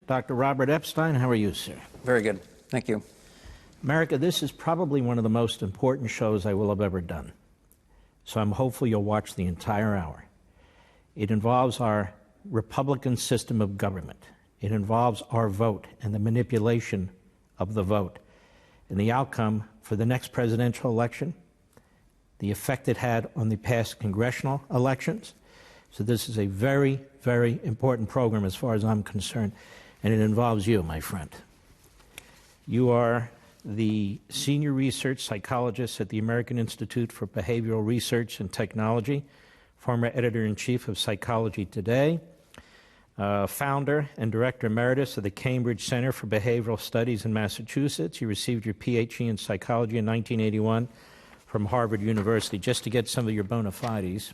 Dr. Robert Epstein, how are you, sir? Very good. Thank you. America, this is probably one of the most important shows I will have ever done. So I'm hopeful you'll watch the entire hour. It involves our Republican system of government. It involves our vote and the manipulation of the vote and the outcome for the next presidential election, the effect it had on the past congressional elections. So this is a very, very important program as far as I'm concerned, and it involves you, my friend. You are the senior research psychologist at the American Institute for Behavioral Research and Technology, former editor-in-chief of Psychology Today, founder and director emeritus of the Cambridge Center for Behavioral Studies in Massachusetts. You received your PhD in psychology in 1981 from Harvard University. Just to get some of your bona fides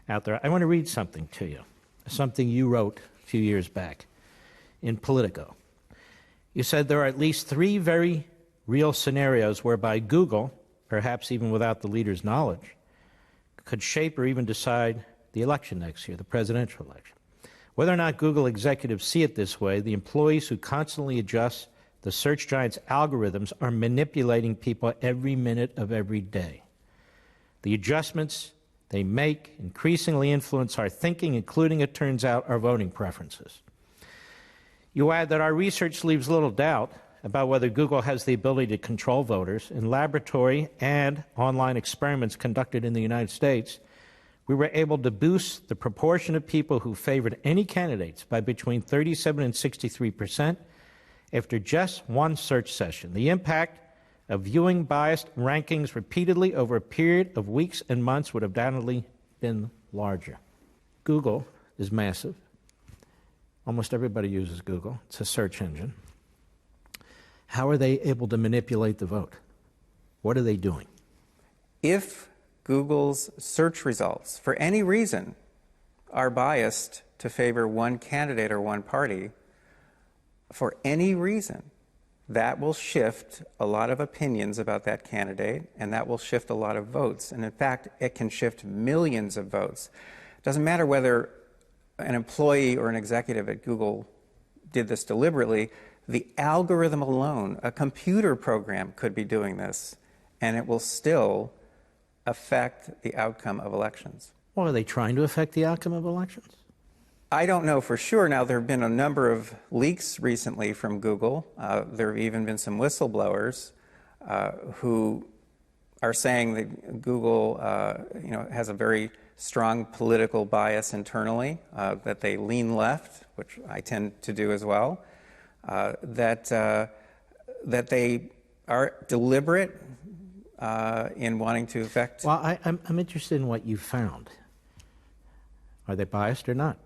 out there, I want to read something to you, something you wrote a few years back in Politico. You said there are at least 3 very real scenarios whereby Google, perhaps even without the leader's knowledge, could shape or even decide the election next year, the presidential election. Whether or not Google executives see it this way, the employees who constantly adjust the search giant's algorithms are manipulating people every minute of every day. The adjustments they make increasingly influence our thinking, including, it turns out, our voting preferences. You add that our research leaves little doubt about whether Google has the ability to control voters. In laboratory and online experiments conducted in the United States, we were able to boost the proportion of people who favored any candidates by between 37 and 63% after just one search session. The impact of viewing biased rankings repeatedly over a period of weeks and months would have undoubtedly been larger. Google is massive. Almost everybody uses Google. It's a search engine. How are they able to manipulate the vote? What are they doing? If Google's search results, for any reason, are biased to favor one candidate or one party, for any reason, that will shift a lot of opinions about that candidate, and that will shift a lot of votes. And in fact, it can shift millions of votes. It doesn't matter whether an employee or an executive at Google did this deliberately. The algorithm alone, a computer program, could be doing this, and it will still affect the outcome of elections. Well, are they trying to affect the outcome of elections? I don't know for sure. Now, there have been a number of leaks recently from Google. There have even been some whistleblowers who are saying that Google has a very strong political bias internally, that they lean left, which I tend to do as well, that they are deliberate in wanting to affect. Well, I'm interested in what you found. Are they biased or not?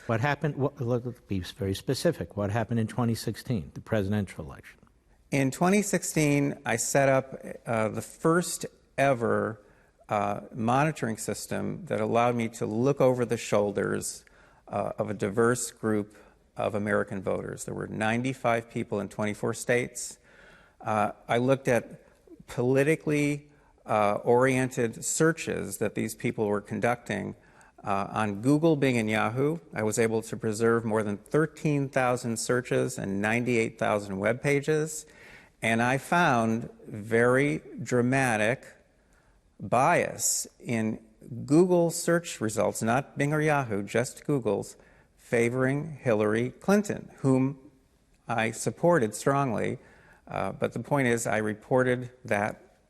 What happened? Let's be very specific. What happened in 2016, the presidential election? In 2016, I set up the first ever monitoring system that allowed me to look over the shoulders of a diverse group of American voters. There were 95 people in 24 states. I looked at politically oriented searches that these people were conducting on Google, Bing, and Yahoo. I was able to preserve more than 13,000 searches and 98,000 web pages, and I found very dramatic bias in Google search results, not Bing or Yahoo, just Google's, favoring Hillary Clinton, whom I supported strongly. But the point is, I reported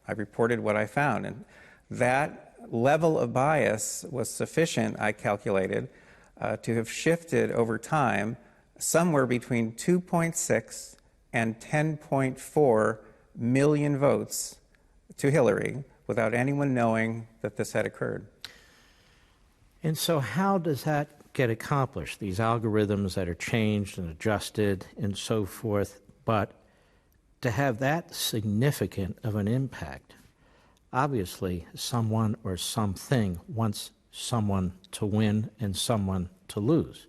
what I found, and that level of bias was sufficient, I calculated, to have shifted over time somewhere between 2.6 and 10.4 million votes to Hillary without anyone knowing that this had occurred. And so how does that get accomplished, these algorithms that are changed and adjusted and so forth, but to have that significant of an impact? Obviously, someone or something wants someone to win and someone to lose.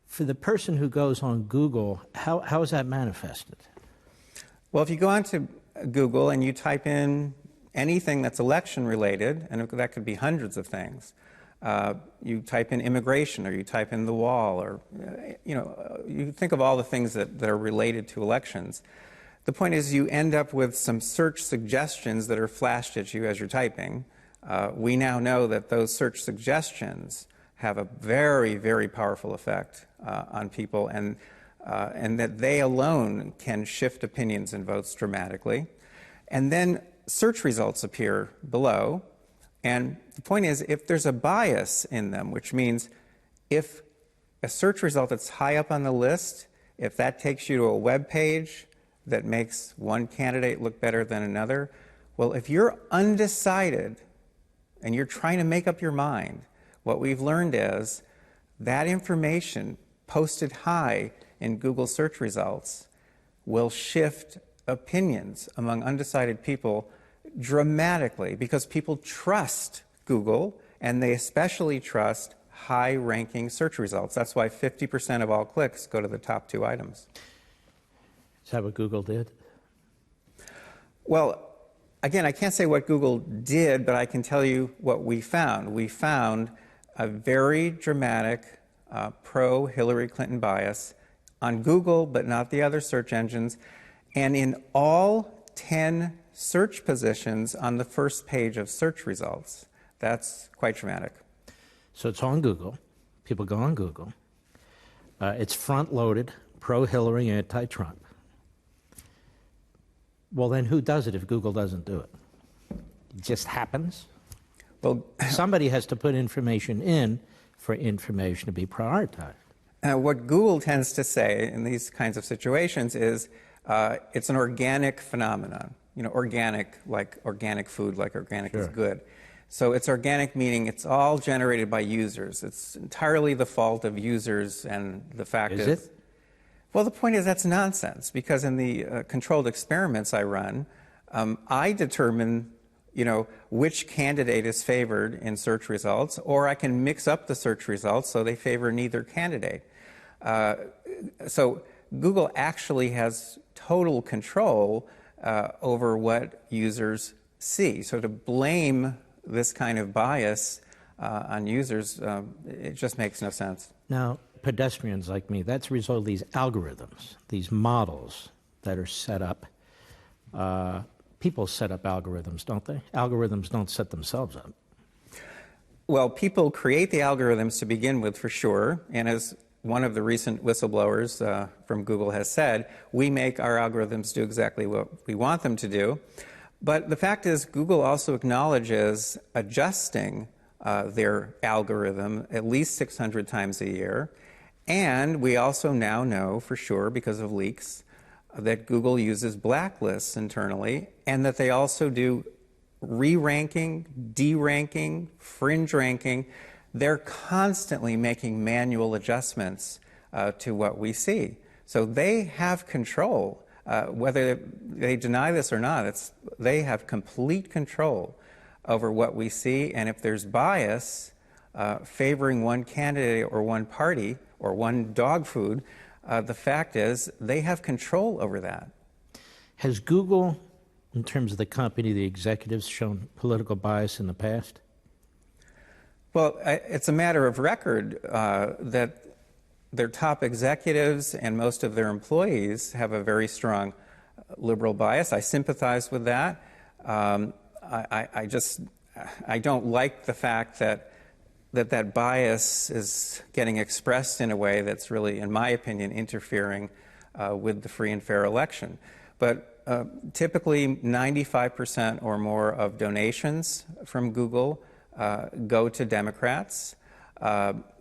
For the person who goes on Google, how is that manifested? Well, if you go onto Google and you type in anything that's election related, and that could be hundreds of things, You type in immigration, or you type in the wall, or you think of all the things that are related to elections. The point is, you end up with some search suggestions that are flashed at you as you're typing. We now know that those search suggestions have a very, very powerful effect on people, and that they alone can shift opinions and votes dramatically. And then search results appear below. And the point is, if there's a bias in them, which means if a search result that's high up on the list, if that takes you to a web page that makes one candidate look better than another, well, if you're undecided and you're trying to make up your mind, what we've learned is that information posted high in Google search results will shift opinions among undecided people dramatically, because people trust Google, and they especially trust high-ranking search results. That's why 50% of all clicks go to the top 2 items. Is that what Google did? Well, again, I can't say what Google did, but I can tell you what we found. We found a very dramatic pro-Hillary Clinton bias on Google, but not the other search engines, and in all 10 search positions on the first page of search results. That's quite dramatic. So it's on Google. People go on Google. It's front-loaded, pro-Hillary, anti-Trump. Well, then who does it if Google doesn't do it? It just happens? Well, somebody has to put information in for information to be prioritized. What Google tends to say in these kinds of situations is it's an organic phenomenon. Organic, like organic food, like organic is good. So it's organic, meaning it's all generated by users. It's entirely the fault of users, and the fact is... Is it? Well, the point is that's nonsense, because in the controlled experiments I run, I determine, which candidate is favored in search results, or I can mix up the search results so they favor neither candidate. So Google actually has total control over what users see. So to blame this kind of bias on users, it just makes no sense. Now, pedestrians like me, that's a result of these algorithms, these models that are set up. People set up algorithms, don't they? Algorithms don't set themselves up. Well, people create the algorithms to begin with, for sure, and as one of the recent whistleblowers from Google has said, we make our algorithms do exactly what we want them to do. But the fact is, Google also acknowledges adjusting their algorithm at least 600 times a year. And we also now know for sure, because of leaks, that Google uses blacklists internally, and that they also do re-ranking, de-ranking, fringe ranking. They're constantly making manual adjustments to what we see. So they have control. Whether they deny this or not, they have complete control over what we see. And if there's bias favoring one candidate or one party or one dog food, the fact is they have control over that. Has Google, in terms of the company, the executives, shown political bias in the past? Well, it's a matter of record that their top executives and most of their employees have a very strong liberal bias. I sympathize with that. I don't like the fact that bias is getting expressed in a way that's really, in my opinion, interfering with the free and fair election. But typically 95% or more of donations from Google go to Democrats.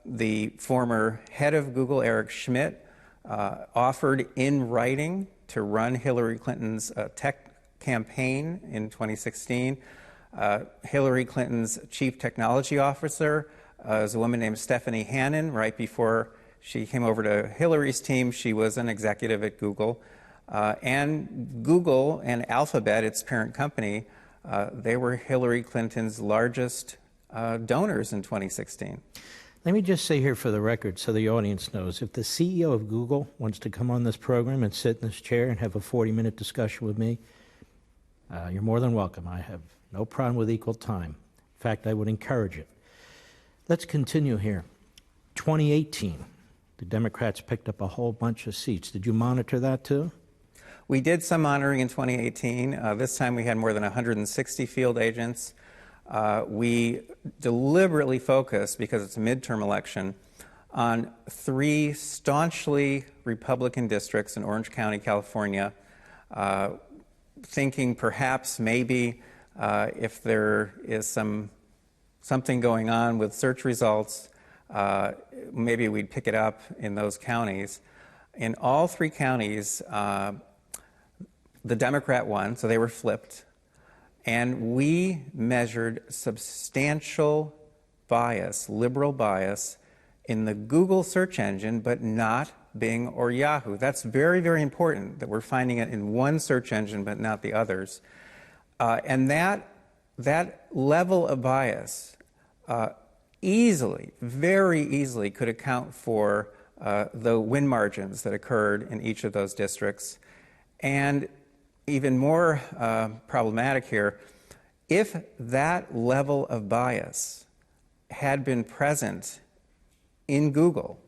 The former head of Google, Eric Schmidt, offered in writing to run Hillary Clinton's tech campaign in 2016. Hillary Clinton's chief technology officer is a woman named Stephanie Hannon. Right before she came over to Hillary's team, she was an executive at Google. And Google and Alphabet, its parent company, they were Hillary Clinton's largest donors in 2016. Let me just say here for the record, so the audience knows, if the CEO of Google wants to come on this program and sit in this chair and have a 40-minute discussion with me, you're more than welcome. I have no problem with equal time. In fact, I would encourage it. Let's continue here. 2018, the Democrats picked up a whole bunch of seats. Did you monitor that too? We did some monitoring in 2018. This time we had more than 160 field agents. We deliberately focused, because it's a midterm election, on 3 staunchly Republican districts in Orange County, California, thinking perhaps maybe if there is something going on with search results, maybe we'd pick it up in those counties. In all 3 counties, the Democrat won, so they were flipped. And we measured substantial bias, liberal bias, in the Google search engine, but not Bing or Yahoo. That's very, very important that we're finding it in one search engine, but not the others. And that level of bias easily, very easily, could account for the win margins that occurred in each of those districts. And even more problematic here, if that level of bias had been present in Google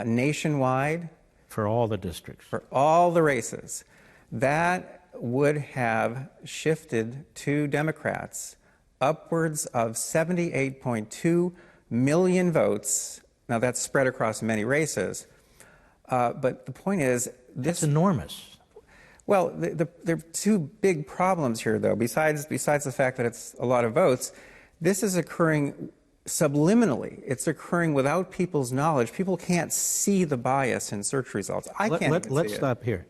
nationwide, for all the districts, for all the races, that would have shifted to Democrats upwards of 78.2 million votes. Now that's spread across many races, but the point is, that's enormous. Well, there are 2 big problems here, though. Besides the fact that it's a lot of votes, this is occurring subliminally. It's occurring without people's knowledge. People can't see the bias in search results. I can't even see it. Let's stop here.